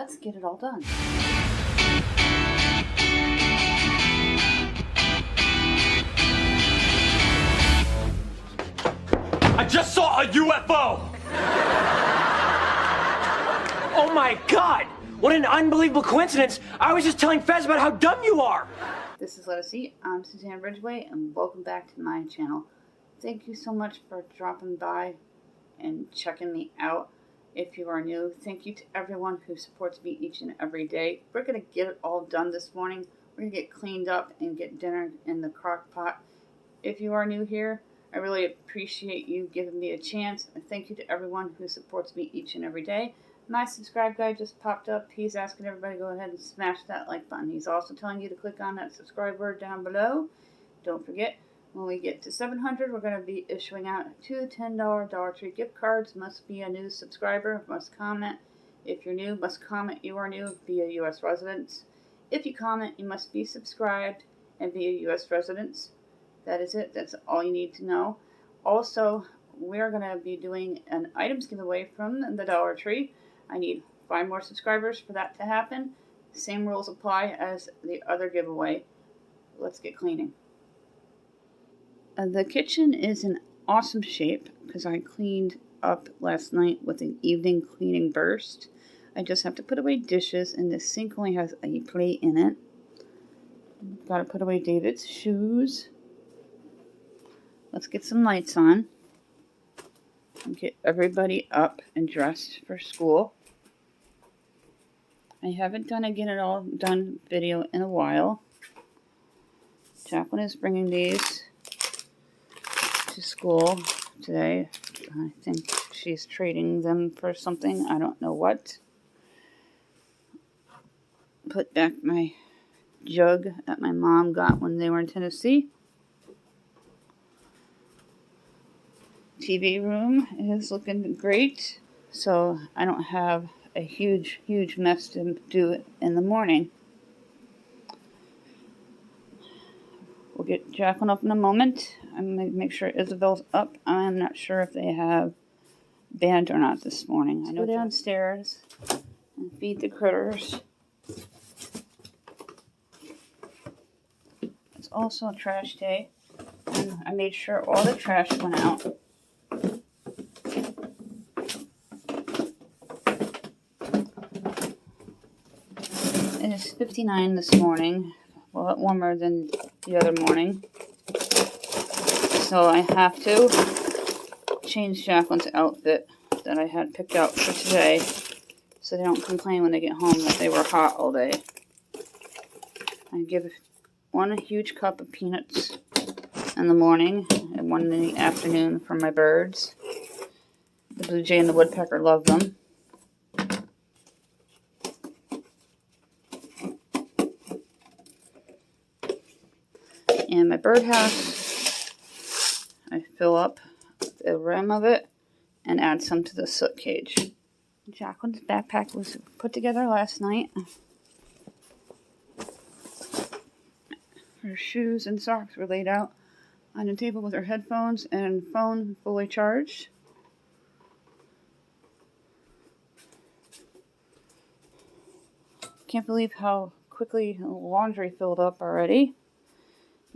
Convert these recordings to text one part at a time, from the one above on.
let's get it all done. I just saw a UFO! Oh my God! What an unbelievable coincidence! I was just telling Fez about how dumb you are! This is Let Us Eat. I'm Suzanne Ridgway, and welcome back to my channel. Thank you so much for dropping by and checking me out. If you are new, thank you to everyone who supports me each and every day. We're going to get it all done this morning. We're going to get cleaned up and get dinner in the crock pot. If you are new here, I really appreciate you giving me a chance. And thank you to everyone who supports me each and every day. My subscribe guy just popped up. He's asking everybody to go ahead and smash that like button. He's also telling you to click on that subscribe word down below. Don't forget, when we get to 700, we're going to be issuing out 2 $10 Dollar Tree gift cards. Must be a new subscriber. Must comment. If you're new, must comment you are new. Be a U.S. resident. If you comment, you must be subscribed and be a U.S. resident. That is it. That's all you need to know. Also, we're going to be doing an items giveaway from the Dollar Tree. I need 5 more subscribers for that to happen. Same rules apply as the other giveaway. Let's get cleaning. The kitchen is in awesome shape because I cleaned up last night with an evening cleaning burst. I just have to put away dishes, and the sink only has a plate in it. Got to put away David's shoes. Let's get some lights on and get everybody up and dressed for school. I haven't done a get it all done video in a while. Jacqueline is bringing these to school today. I think she's trading them for something. I don't know what. Put back my jug that my mom got when they were in Tennessee. TV room is looking great, so I don't have a huge mess to do in the morning. We'll get Jacqueline up in a moment. I'm going to make sure Isabel's up. I'm not sure if they have band or not this morning. I know downstairs and feed the critters. It's also a trash day, and I made sure all the trash went out. It is 59 this morning, a lot warmer than the other morning. So I have to change Jacqueline's outfit that I had picked out for today so they don't complain when they get home that they were hot all day. I give 1 huge cup of peanuts in the morning and 1 in the afternoon for my birds. The blue jay and the woodpecker love them. And my birdhouse, I fill up the rim of it and add some to the soot cage. Jacqueline's backpack was put together last night. Her shoes and socks were laid out on the table with her headphones and phone fully charged. Can't believe how quickly laundry filled up already.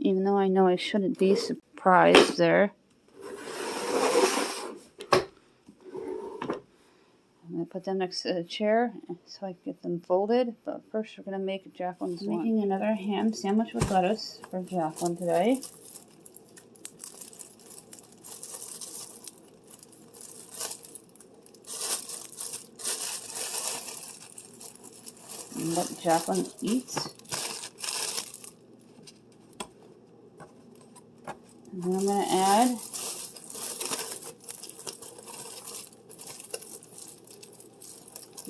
Even though I know I shouldn't be surprised there. I'm going to put them next to the chair so I can get them folded. But first we're going to make Jacqueline's lunch. Making another ham sandwich with lettuce for Jacqueline today. And let Jacqueline eat. And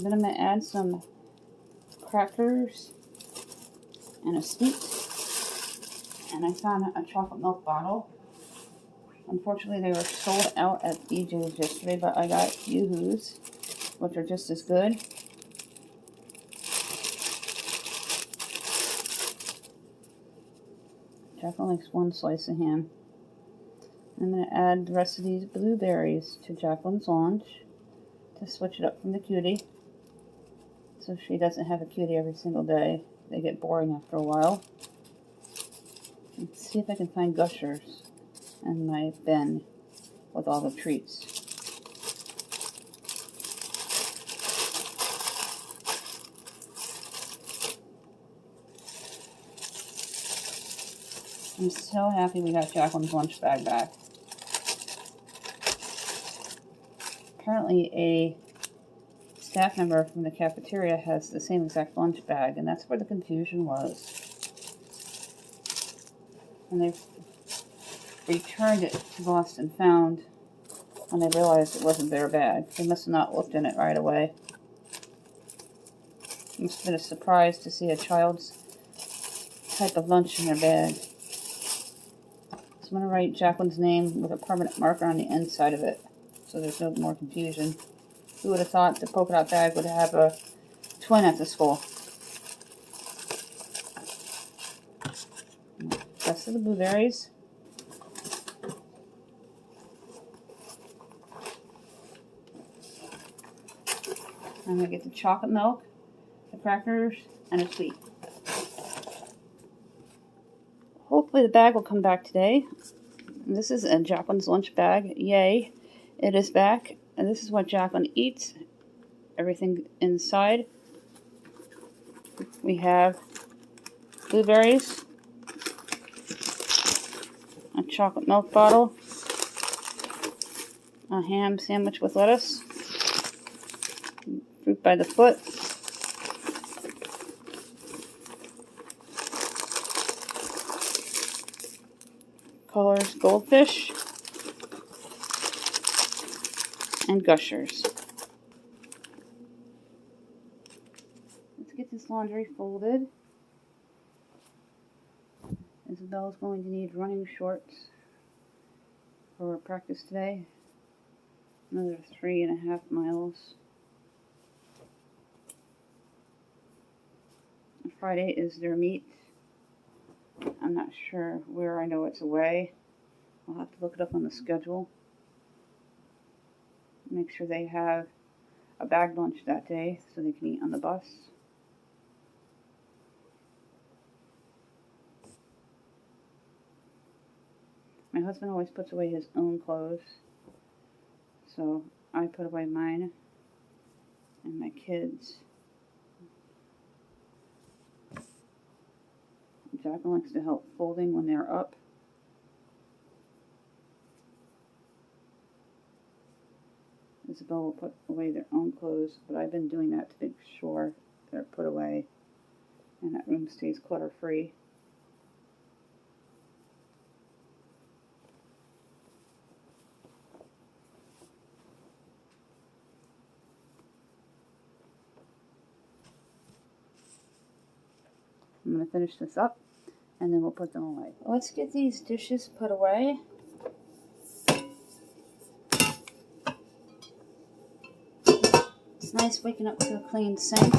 then I'm going to add some crackers and a sweet. And I found a chocolate milk bottle. Unfortunately, they were sold out at BJ's yesterday, but I got Yoo-Hoo's, which are just as good. Jacqueline likes 1 slice of ham. I'm going to add the rest of these blueberries to Jacqueline's lunch to switch it up from the cutie. This so she doesn't have a cutie every single day. They get boring after a while. Let's see if I can find Gushers in my bin with all the treats. I'm so happy we got Jacqueline's lunch bag back. Apparently a staff member from the cafeteria has the same exact lunch bag, and that's where the confusion was. And they returned it to Lost and Found when they realized it wasn't their bag. They must have not looked in it right away. It must have been a surprise to see a child's type of lunch in their bag. So I'm going to write Jacqueline's name with a permanent marker on the inside of it, so there's no more confusion. Who would have thought the polka dot bag would have a twin at the school? Rest of the blueberries. I'm going to get the chocolate milk, the crackers, and a sweet. Hopefully the bag will come back today. This is a Jacqueline's lunch bag. Yay, it is back. And this is what Jacqueline eats. Everything inside. We have blueberries, a chocolate milk bottle, a ham sandwich with lettuce, fruit by the foot, Colors Goldfish, and Gushers. Let's get this laundry folded. Isabel's going to need running shorts for practice today. Another 3.5 miles. Friday is their meet. I'm not sure where. I know it's away. I'll have to look it up on the schedule. Make sure they have a bag lunch that day so they can eat on the bus. My husband always puts away his own clothes, so I put away mine and my kids. Jacqueline likes to help folding when they're up. Isabel will put away their own clothes, but I've been doing that to make sure they're put away and that room stays clutter-free. I'm going to finish this up, and then we'll put them away. Let's get these dishes put away. It's nice waking up to a clean sink.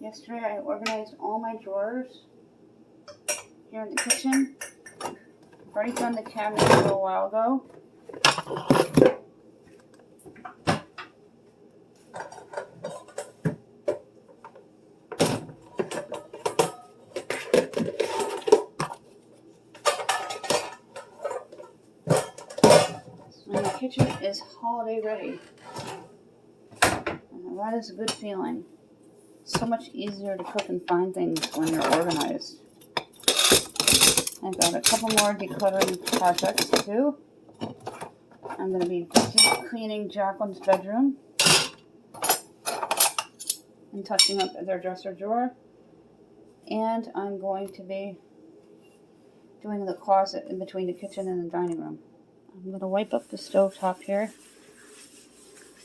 Yesterday I organized all my drawers here in the kitchen. I've already done the cabinet a little while ago. The kitchen is holiday ready. And that is a good feeling. So much easier to cook and find things when you're organized. I've got a couple more decluttering projects to do. I'm going to be deep cleaning Jacqueline's bedroom and touching up their dresser drawer. And I'm going to be doing the closet in between the kitchen and the dining room. I'm going to wipe up the stovetop here.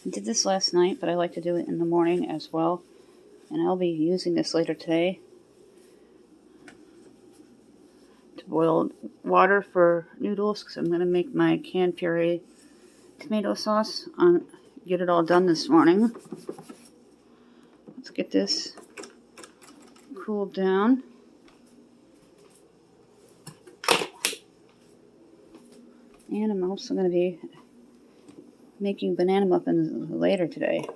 I did this last night, but I like to do it in the morning as well. And I'll be using this later today to boil water for noodles, because I'm going to make my canned puree tomato sauce. Get it all done this morning. Let's get this cooled down. And I'm also going to be making banana muffins later today.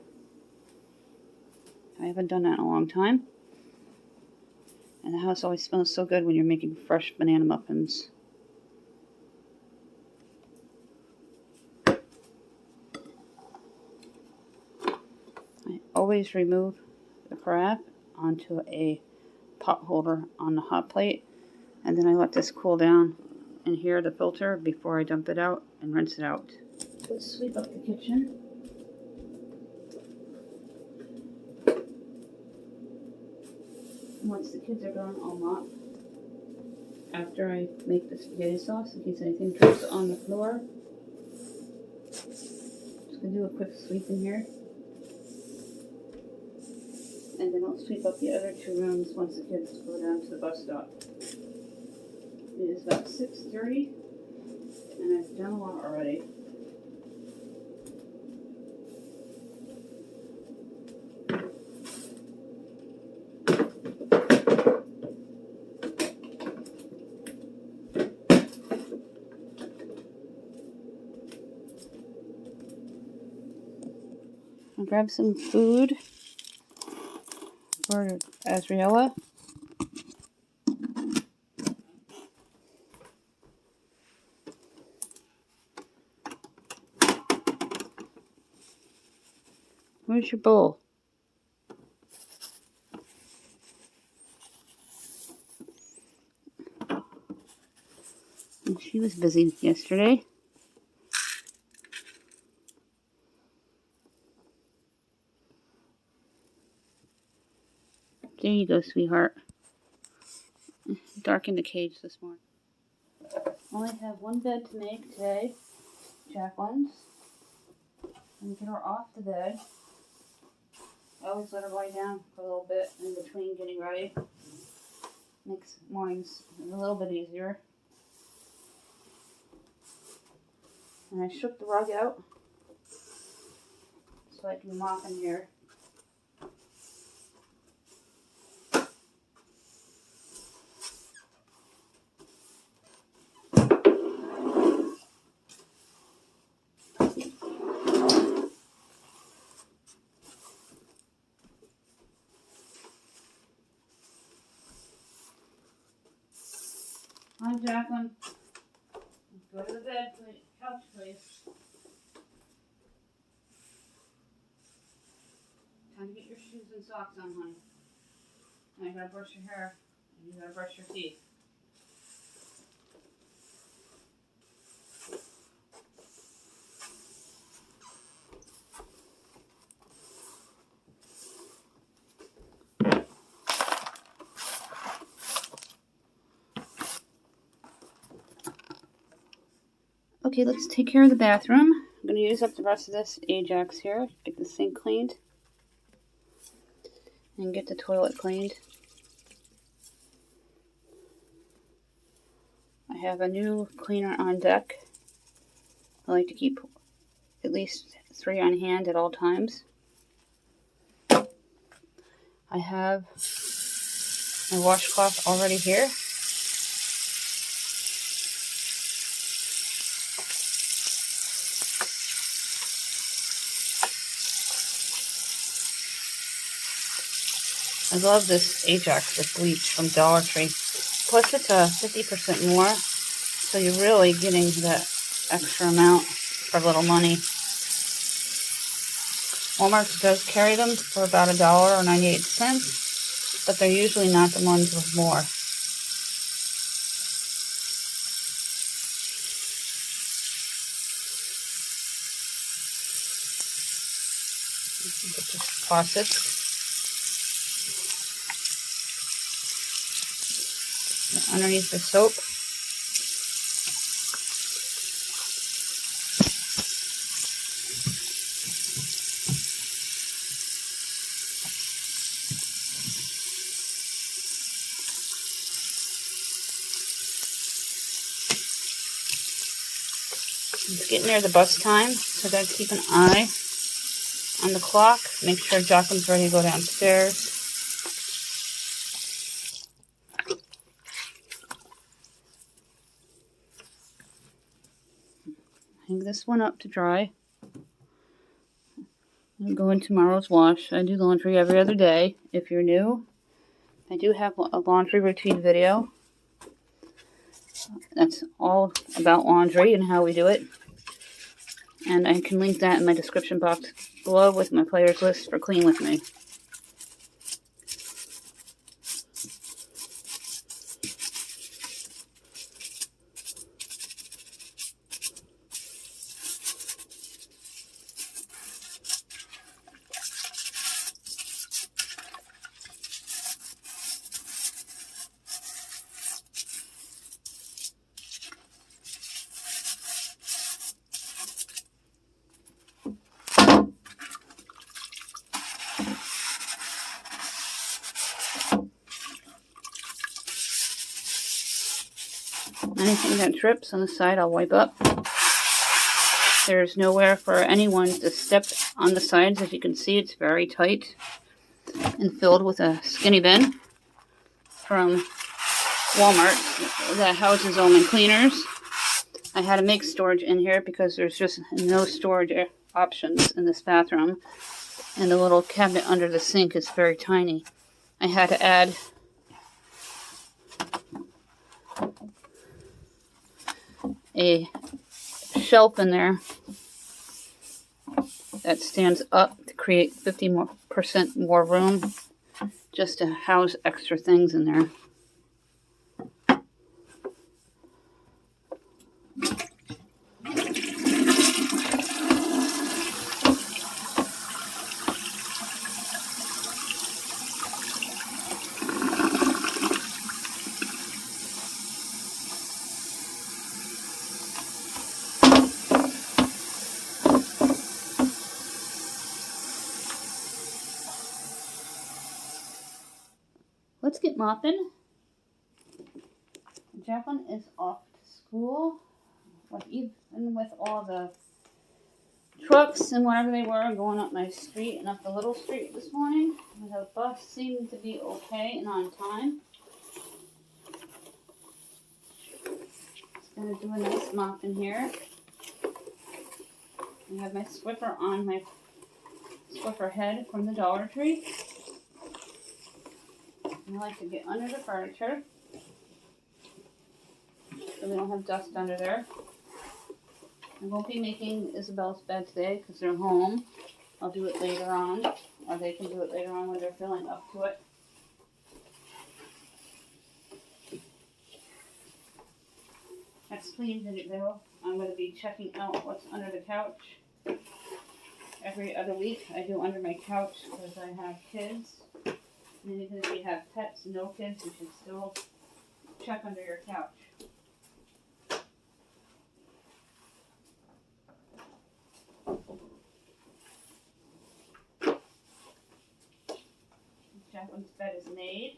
I haven't done that in a long time. And the house always smells so good when you're making fresh banana muffins. I always remove the crab onto a pot holder on the hot plate, and then I let this cool down in here, the filter, before I dump it out and rinse it out. Let's sweep up the kitchen. Once the kids are gone, I'll mop after I make the spaghetti sauce in case anything drips on the floor. Just gonna do a quick sweep in here. And then I'll sweep up the other 2 rooms once the kids go down to the bus stop. It is about 6:30 and I've done a lot already. I'll grab some food for Azriela. Where's your bowl? And she was busy yesterday. There you go, sweetheart. Darkened the cage this morning. Only have one bed to make today, Jacqueline's. And get her off the bed. I always let her lie down for a little bit in between getting ready. Makes mornings a little bit easier. And I shook the rug out so I can mop in here. Hi, Jacqueline. Go to the bed, please. Couch, please. Time to get your shoes and socks on, honey. Now you gotta brush your hair and you gotta brush your teeth. Okay, let's take care of the bathroom. I'm going to use up the rest of this Ajax here. Get the sink cleaned. And get the toilet cleaned. I have a new cleaner on deck. I like to keep at least 3 on hand at all times. I have my washcloth already here. I love this Ajax with bleach from Dollar Tree. Plus it's 50% more, so you're really getting that extra amount for little money. Walmart does carry them for about $1.98, but they're usually not the ones with more. Get the faucets. Underneath the soap. It's getting near the bus time, so I gotta keep an eye on the clock. Make sure Jacqueline's ready to go downstairs. Hang this one up to dry. I'm going tomorrow's wash. I do laundry every other day. If you're new, I do have a laundry routine video. That's all about laundry and how we do it. And I can link that in my description box below with my players list for Clean With Me. Anything that drips on the side, I'll wipe up. There's nowhere for anyone to step on the sides. As you can see, it's very tight and filled with a skinny bin from Walmart that houses all my cleaners. I had to make storage in here because there's just no storage options in this bathroom. And the little cabinet under the sink is very tiny. I had to add a shelf in there that stands up to create 50% more room just to house extra things in there. Let's get mopping. Jacqueline is off to school. Even with all the trucks and whatever they were going up my street and up the little street this morning, the bus seemed to be okay and on time. Just gonna do a nice mop in here. I have my Swiffer on my Swiffer head from the Dollar Tree. I like to get under the furniture so we don't have dust under there. I won't be making Isabel's bed today because they're home. I'll do it later on, or they can do it later on when they're feeling up to it. That's clean video. I'm going to be checking out what's under the couch. Every other week I do under my couch because I have kids. And even if you have pets, no kids, you should still check under your couch. Jacqueline's bed is made.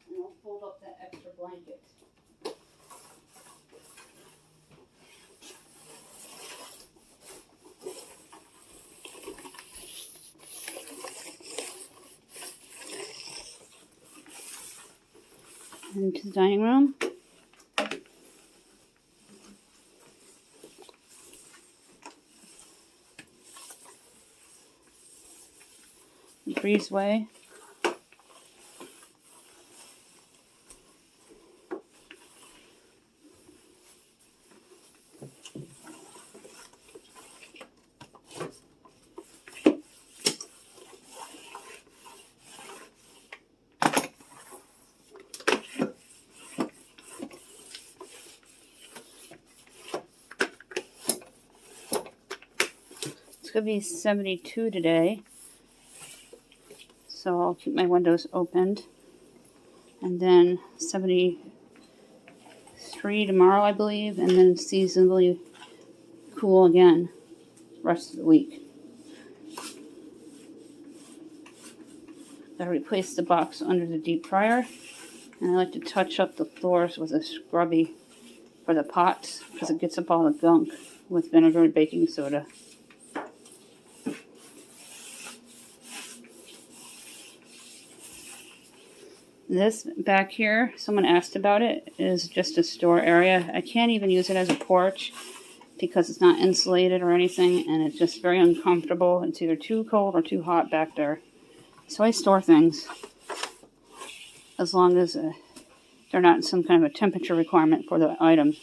And I'll fold up that extra blanket. Into the dining room. The breezeway. It's going to be 72 today, so I'll keep my windows opened. And then 73 tomorrow, I believe, and then seasonably cool again the rest of the week. Gotta replace the box under the deep fryer, and I like to touch up the floors with a scrubby for the pots because it gets up all the gunk with vinegar and baking soda. This back here, someone asked about it, is just a store area. I can't even use it as a porch because it's not insulated or anything, and it's just very uncomfortable. It's either too cold or too hot back there. So I store things as long as they're not some kind of a temperature requirement for the item.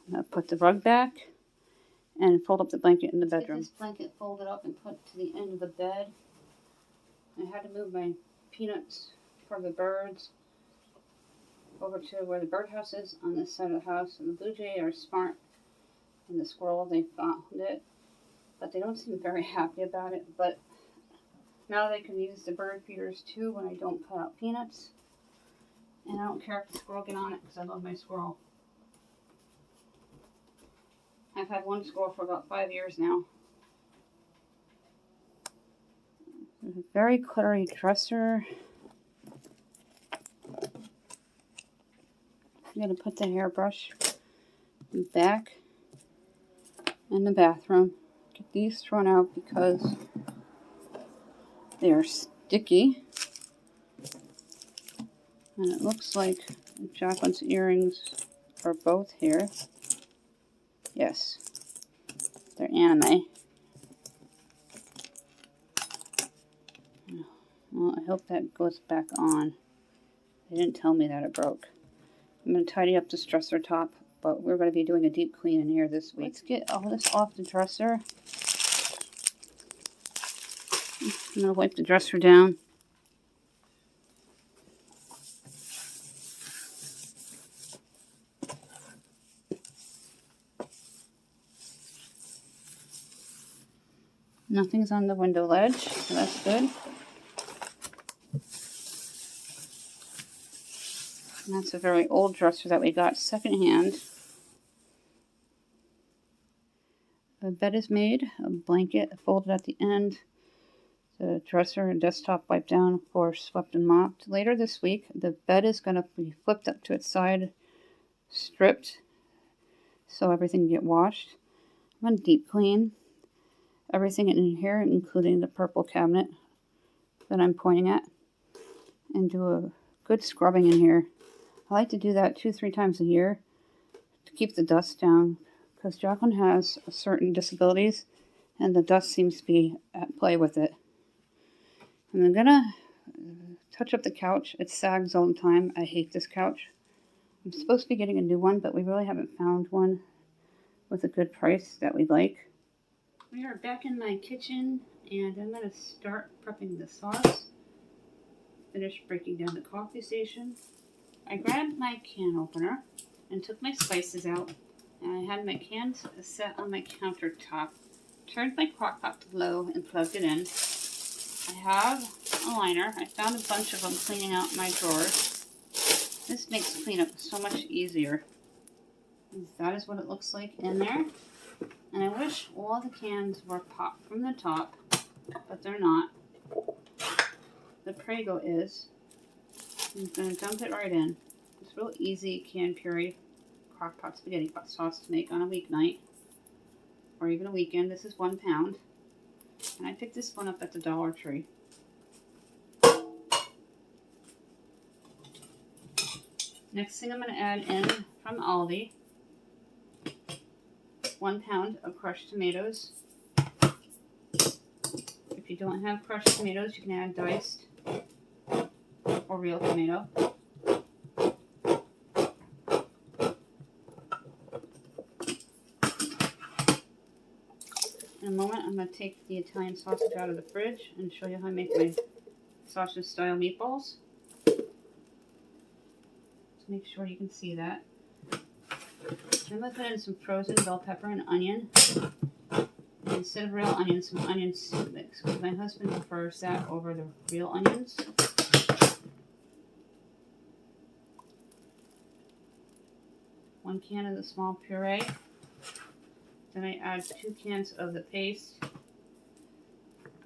I'm going to put the rug back and fold up the blanket in the bedroom. Get this blanket folded up and put to the end of the bed. I had to move my peanuts for the birds over to where the birdhouse is on this side of the house. And the blue jay are smart, and the squirrel, they found it, but they don't seem very happy about it. But now they can use the bird feeders too when I don't put out peanuts. And I don't care if the squirrel get on it because I love my squirrel. I've had one squirrel for about 5 years now. There's a very cluttery dresser. I'm going to put the hairbrush back in the bathroom. Get these thrown out because they are sticky. And it looks like Jacqueline's earrings are both here. Yes, they're anime. Well, I hope that goes back on. They didn't tell me that it broke. I'm going to tidy up this dresser top, but we're going to be doing a deep clean in here this week. Let's get all this off the dresser. I'm going to wipe the dresser down. Nothing's on the window ledge, so that's good. And that's a very old dresser that we got secondhand. The bed is made, a blanket folded at the end, the dresser and desktop wiped down, floor swept and mopped. Later this week, the bed is going to be flipped up to its side, stripped, so everything can get washed. I'm going to deep clean everything in here, including the purple cabinet that I'm pointing at, and do a good scrubbing in here. I like to do that 2-3 times a year to keep the dust down, because Jacqueline has certain disabilities and the dust seems to be at play with it. And I'm gonna touch up the couch. It sags all the time. I hate this couch. I'm supposed to be getting a new one, but we really haven't found one with a good price that we like. We are back in my kitchen, and I'm going to start prepping the sauce. Finish breaking down the coffee station. I grabbed my can opener and took my spices out. And I had my cans set on my countertop. Turned my crock pot to low and plugged it in. I have a liner. I found a bunch of them cleaning out my drawers. This makes cleanup so much easier. And that is what it looks like in there. And I wish all the cans were popped from the top, but they're not. The Prego is. I'm going to dump it right in. It's real easy canned puree crock-pot spaghetti sauce to make on a weeknight or even a weekend. This is 1 pound. And I picked this one up at the Dollar Tree. Next thing I'm going to add in from Aldi, 1 pound of crushed tomatoes. If you don't have crushed tomatoes, you can add diced or real tomato. In a moment, I'm going to take the Italian sausage out of the fridge and show you how I make my sausage style meatballs. Just make sure you can see that. I'm going to put in some frozen bell pepper and onion. And instead of real onions, some onion soup mix, because my husband prefers that over the real onions. One can of the small puree. Then I add 2 cans of the paste.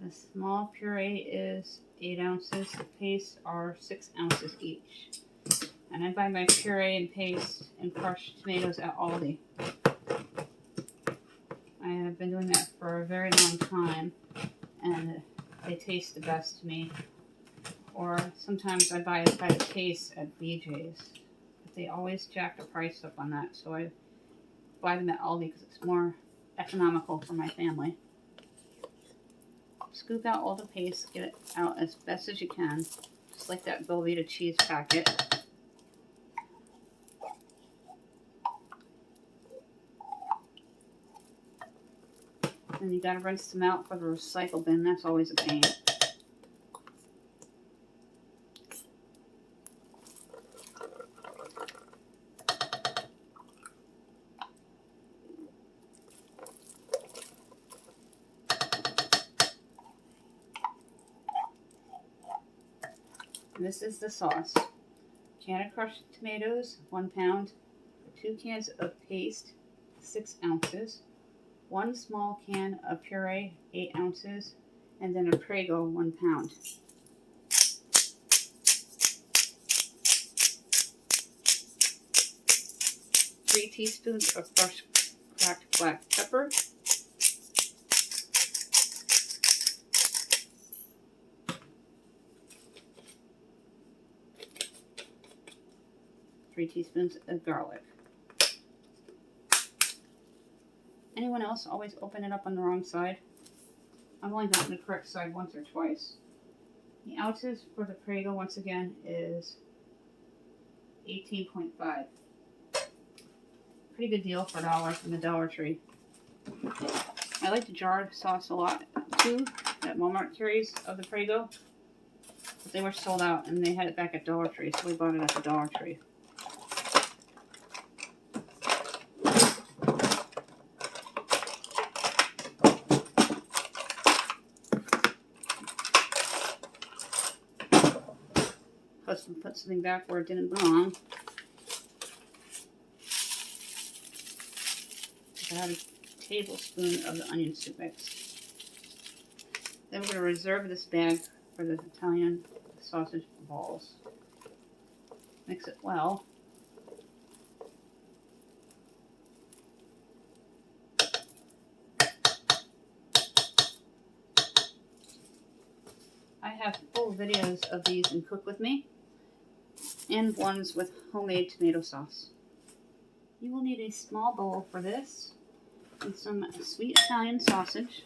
The small puree is 8 ounces. The paste are 6 ounces each. And I buy my puree and paste and crushed tomatoes at Aldi. I have been doing that for a very long time, and they taste the best to me. Or sometimes I buy it by the case at BJ's. But they always jack the price up on that, so I buy them at Aldi because it's more economical for my family. Scoop out all the paste, get it out as best as you can, just like that Velveeta cheese packet. Then you gotta rinse them out for the recycle bin. That's always a pain. This is the sauce. Can of crushed tomatoes, 1 pound. 2 cans of paste, 6 ounces. 1 small can of puree, 8 ounces. And then a Prego, 1 pound. Three teaspoons of fresh cracked black pepper. 3 teaspoons of garlic. Anyone else always open it up on the wrong side? I've only gotten the correct side once or twice. The ounces for the Prego, once again, is 18.5. Pretty good deal for $1 from the Dollar Tree. I like the jarred sauce a lot too that Walmart carries of the Prego. But they were sold out and they had it back at Dollar Tree, so we bought it at the Dollar Tree. Husband put something back where it didn't belong. I have a tablespoon of the onion soup mix. Then we're going to reserve this bag for the Italian sausage balls. Mix it well. I have full videos of these in Cook With Me and ones with homemade tomato sauce. You will need a small bowl for this and some sweet Italian sausage.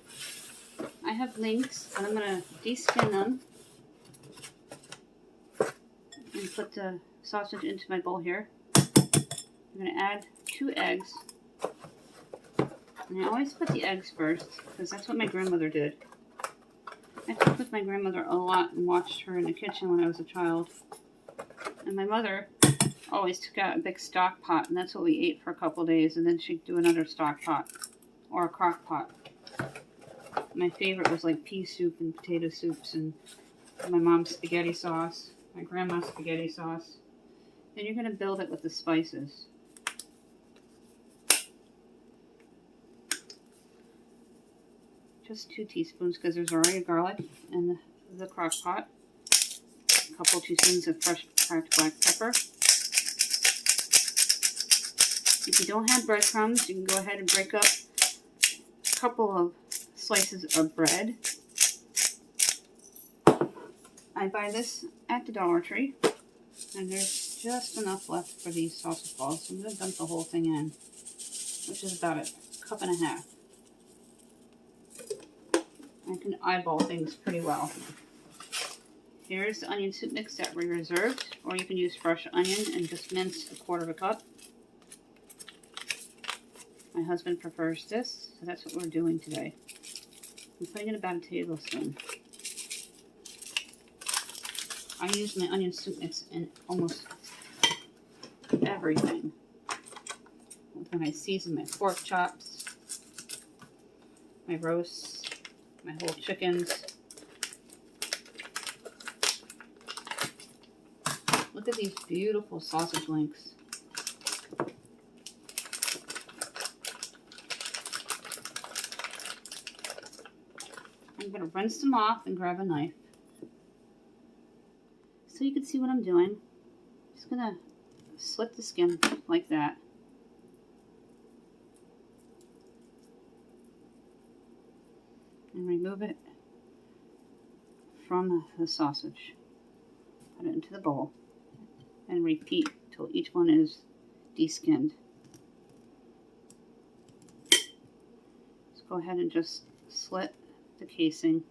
I have links, and I'm going to de-skin them and put the sausage into my bowl here. I'm going to add 2 eggs. And I always put the eggs first because that's what my grandmother did. I cooked with my grandmother a lot and watched her in the kitchen when I was a child. And my mother always took out a big stock pot, and that's what we ate for a couple days, and then she'd do another stock pot or a crock pot. My favorite was like pea soup and potato soups and my mom's spaghetti sauce, my grandma's spaghetti sauce. Then you're going to build it with the spices. Just 2 teaspoons because there's already garlic in the crock pot. A couple teaspoons of fresh cracked black pepper. If you don't have breadcrumbs, you can go ahead and break up a couple of slices of bread. I buy this at the Dollar Tree, and there's just enough left for these sausage balls, so I'm going to dump the whole thing in, which is about 1.5 cups. I can eyeball things pretty well. Here's the onion soup mix that we reserved, or you can use fresh onion and just mince 1/4 cup. My husband prefers this, so that's what we're doing today. I'm putting in about 1 tablespoon. I use my onion soup mix in almost everything. When I season my pork chops, my roasts, my whole chickens. Look at these beautiful sausage links. I'm going to rinse them off and grab a knife. So you can see what I'm doing. Just going to slit the skin like that. And remove it from the sausage. Put it into the bowl and repeat till each one is deskinned. Let's go ahead and just slit the casing.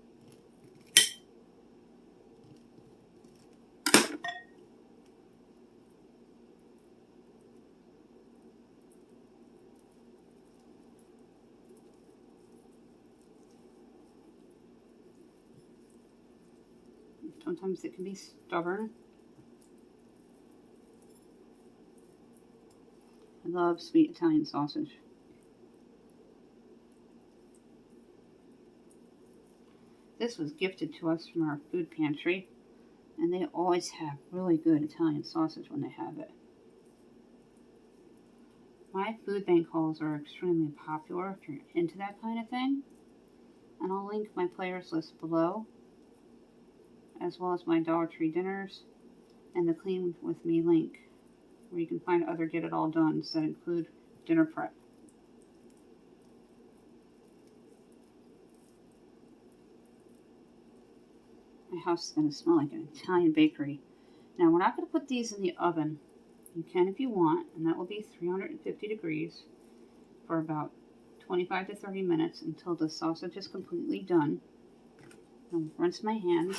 Sometimes it can be stubborn. I love sweet Italian sausage. This was gifted to us from our food pantry, and they always have really good Italian sausage when they have it. My food bank hauls are extremely popular if you're into that kind of thing, and I'll link my players list below, as well as my Dollar Tree dinners and the Clean With Me link, where you can find other Get It All Dones that include dinner prep. My house is going to smell like an Italian bakery. Now, we're not going to put these in the oven. You can if you want, and that will be 350 degrees for about 25 to 30 minutes until the sausage is completely done. I'll rinse my hands.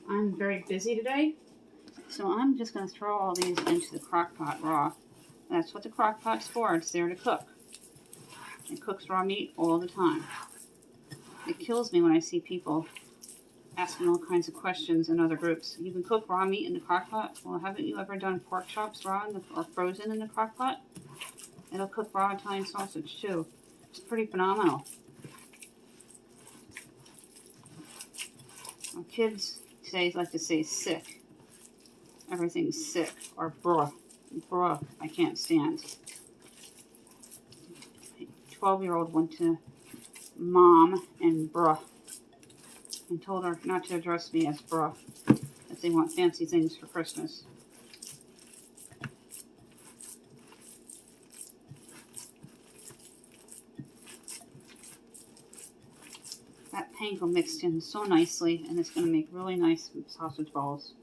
I'm very busy today, so I'm just going to throw all these into the crock pot raw. That's what the crock pot's for. It's there to cook. It cooks raw meat all the time. It kills me when I see people asking all kinds of questions in other groups. You can cook raw meat in the crock pot? Well, haven't you ever done pork chops raw or frozen in the crock pot? It'll cook raw Italian sausage too. It's pretty phenomenal. Our kids today like to say sick. Everything's sick, or bruh. Bruh, I can't stand. 12-year-old went to mom and bruh and told her not to address me as bruh, if they want fancy things for Christmas. That panko mixed in so nicely, and it's going to make really nice sausage balls.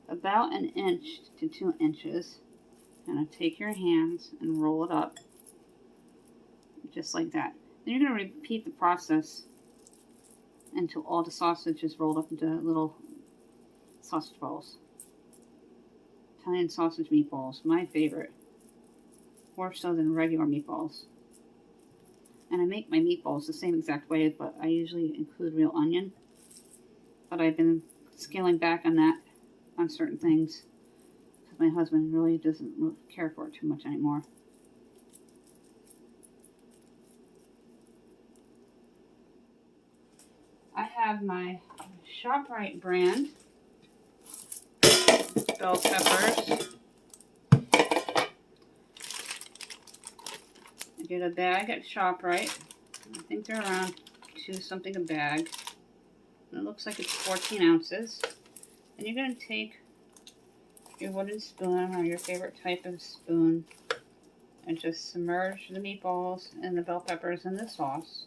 About 1 inch to 2 inches. Now take your hands and roll it up, just like that. Then you're going to repeat the process until all the sausage is rolled up into little sausage balls. Italian sausage meatballs, my favorite. More so than regular meatballs. And I make my meatballs the same exact way, but I usually include real onion. But I've been scaling back on that on certain things, because my husband really doesn't care for it too much anymore. I have my ShopRite brand bell peppers. I get a bag at ShopRite. I think they're around $2 something a bag. And it looks like it's 14 ounces. And you're going to take your wooden spoon or your favorite type of spoon and just submerge the meatballs and the bell peppers in the sauce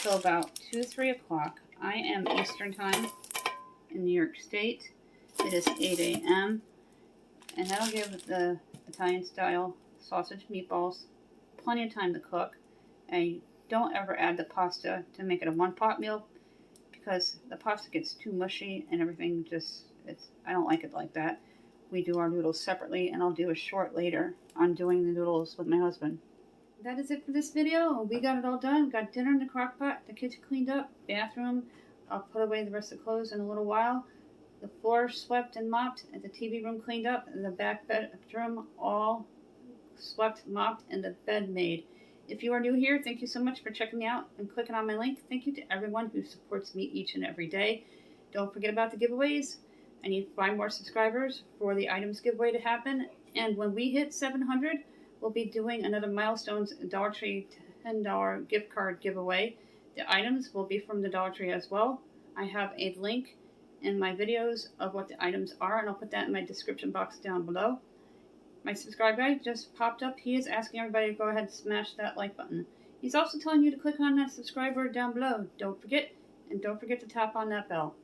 till about 2-3 o'clock. I am Eastern time in New York State. It is 8 a.m. and that'll give the Italian style sausage meatballs plenty of time to cook. And don't ever add the pasta to make it a one-pot meal, because the pasta gets too mushy and everything I don't like it like that. We do our noodles separately, and I'll do a short later on doing the noodles with my husband. That is it for this video. We got it all done. Got dinner in the crock pot, the kitchen cleaned up, bathroom. I'll put away the rest of the clothes in a little while. The floor swept and mopped, and the TV room cleaned up, and the back bedroom all swept, mopped, and the bed made. If you are new here, thank you so much for checking me out and clicking on my link. Thank you to everyone who supports me each and every day. Don't forget about the giveaways. I need 5 more subscribers for the items giveaway to happen. And when we hit 700, we'll be doing another Milestones Dollar Tree $10 gift card giveaway. The items will be from the Dollar Tree as well. I have a link in my videos of what the items are, and I'll put that in my description box down below. My subscribe guy just popped up. He is asking everybody to go ahead and smash that like button. He's also telling you to click on that subscribe button down below. Don't forget to tap on that bell.